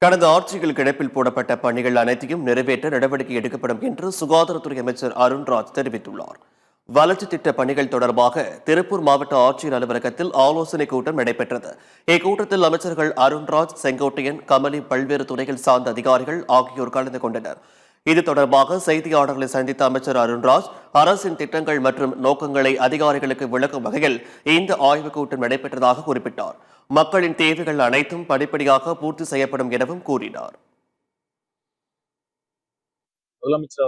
கடந்த ஆட்சியில் கிடப்பில் போடப்பட்ட பணிகள் அனைத்தையும் நிறைவேற்ற நடவடிக்கை எடுக்கப்படும் என்று சுகாதாரத்துறை அமைச்சர் அருண்ராஜ் தெரிவித்துள்ளார். வளர்ச்சி திட்ட பணிகள் தொடர்பாக திருப்பூர் மாவட்ட ஆட்சியர் அலுவலகத்தில் ஆலோசனைக் கூட்டம் நடைபெற்றது. இக்கூட்டத்தில் அமைச்சர்கள் அருண்ராஜ், செங்கோட்டையன், கமலி, பல்வேறு துறைகள் சார்ந்த அதிகாரிகள் ஆகியோர் கலந்து கொண்டனர். இது தொடர்பாக செய்தியாளர்களை சந்தித்த அமைச்சர் அருண்ராஜ், அரசின் திட்டங்கள் மற்றும் நோக்கங்களை அதிகாரிகளுக்கு விளக்கும் வகையில் இந்த ஆய்வுக் கூட்டம் நடைபெற்றதாக குறிப்பிட்டார். மக்களின் தேவைகள் அனைத்தும் படிப்படியாக பூர்த்தி செய்யப்படும் எனவும் கூறினார். முதலமைச்சர்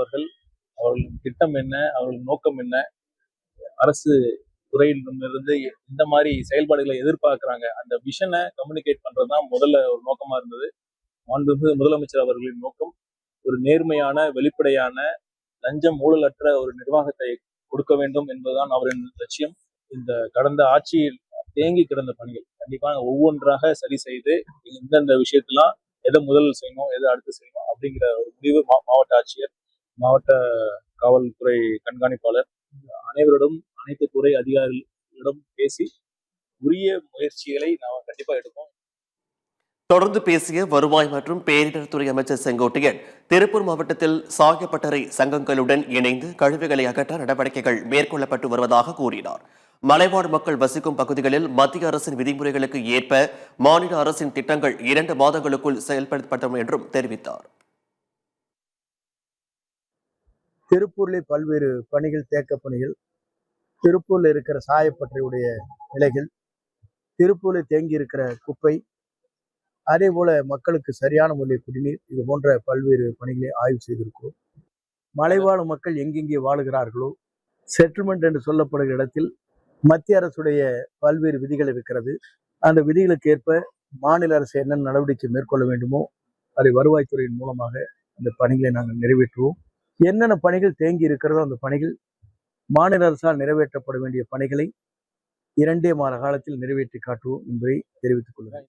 அவர்களின் திட்டம் என்ன, அவர்களின் நோக்கம் என்ன, அரசு துறையிலிருந்து இந்த மாதிரி செயல்பாடுகளை எதிர்பார்க்கிறாங்க, அந்த விஷனை கம்யூனிகேட் பண்றதுதான் முதல்ல ஒரு நோக்கமா இருந்தது. மாண்புமிகு முதலமைச்சர் அவர்களின் நோக்கம் ஒரு நேர்மையான, வெளிப்படையான, லஞ்சம் ஊழலற்ற ஒரு நிர்வாகத்தை கொடுக்க வேண்டும் என்பதுதான் அவரின் லட்சியம். இந்த கடந்த ஆட்சியில் தேங்கி கிடந்த பணிகள் கண்டிப்பாக ஒவ்வொன்றாக சரி செய்து இந்தந்த விஷயத்தெல்லாம் எதை முதல் செய்யணும், எதை அடுத்து செய்யணும் அப்படிங்கிற ஒரு முடிவு மாவட்ட ஆட்சியர், மாவட்ட காவல்துறை கண்காணிப்பாளர் அனைவரிடம், அனைத்து துறை அதிகாரிகளிடம் பேசி உரிய முயற்சிகளை நாம் கண்டிப்பா எடுப்போம். தொடர்ந்து பேசிய வருவாய் மற்றும் பேரிடர் துறை அமைச்சர் செங்கோட்டையன், திருப்பூர் மாவட்டத்தில் சாயப்பட்டறை சங்கங்களுடன் இணைந்து கழிவுகளை அகற்ற நடவடிக்கைகள் மேற்கொள்ளப்பட்டு வருவதாக கூறினார். மலைவாழ் மக்கள் வசிக்கும் பகுதிகளில் மத்திய அரசின் விதிமுறைகளுக்கு ஏற்ப மாநில அரசின் திட்டங்கள் 2 மாதங்களுக்குள் செயல்படுத்தப்படும் என்றும் தெரிவித்தார். திருப்பூரில் பல்வேறு பணிகள், தேக்க பணிகள், திருப்பூர்ல இருக்கிற சாயப்பட்டறையுடைய நிலைகள், திருப்பூரில் தேங்கி இருக்கிற குப்பை, அதே போல மக்களுக்கு சரியான முறையில் குடிநீர், இது போன்ற பல்வேறு பணிகளை ஆய்வு செய்திருக்கிறோம். மலைவாழ் மக்கள் எங்கெங்கே வாழுகிறார்களோ, செட்டில்மெண்ட் என்று சொல்லப்படுகிற இடத்தில் மத்திய அரசுடைய பல்வேறு விதிகள் இருக்கிறது. அந்த விதிகளுக்கு ஏற்ப மாநில அரசு என்னென்ன நடவடிக்கை மேற்கொள்ள வேண்டுமோ அதை வருவாய்த்துறையின் மூலமாக அந்த பணிகளை நாங்கள் நிறைவேற்றுவோம். என்னென்ன பணிகள் தேங்கி இருக்கிறதோ அந்த பணிகள் மாநில அரசால் நிறைவேற்றப்பட வேண்டிய பணிகளை 2 மாத காலத்தில் நிறைவேற்றி காட்டுவோம் என்பதை தெரிவித்துக் கொள்கிறேன்.